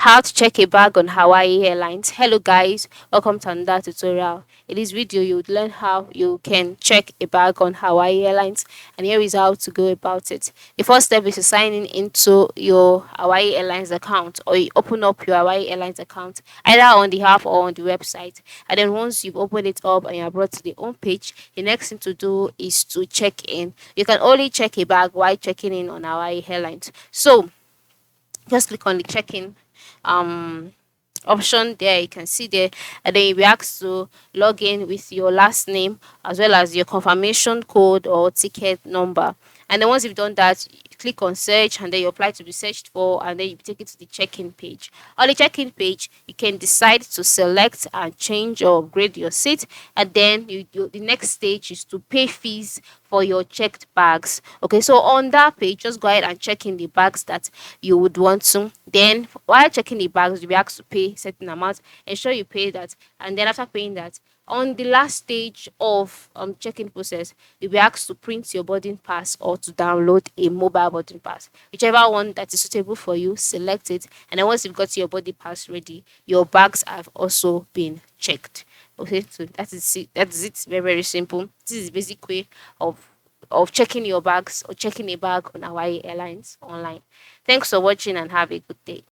How to check a bag on Hawaii Airlines. Hello guys, welcome to another tutorial. In this video you would learn how you can check a bag on Hawaii Airlines, and here is how to go about it. The first step is to sign in into your Hawaii Airlines account, or you open up your Hawaii Airlines account either on the app or on the website. And then once you've opened it up and you're brought to the home page, the next thing to do is to check in. You can only check a bag while checking in on Hawaii Airlines. So just click on the check-in um option there. You can see there, and then you'll be asked to log in with your last name as well as your confirmation code or ticket number. And then once you've done that, you click on search, and then you apply to be searched for, and then you take it to the check-in page. On the check-in page, you can decide to select and change or upgrade your seat, and then the next stage is to pay fees for your checked bags. Okay, so on that page, just go ahead and check in the bags that you would want to. Then while checking the bags, you'll be asked to pay certain amount. Ensure you pay that, and then after paying that, on the last stage of check-in process, you'll be asked to print your boarding pass or to download a mobile boarding pass. Whichever one that is suitable for you, select it. And then once you've got your boarding pass ready, your bags have also been checked. Okay, so that is it. That is it. Very, very simple. This is the basic way of checking your bags or checking a bag on Hawaii Airlines online. Thanks for watching and have a good day.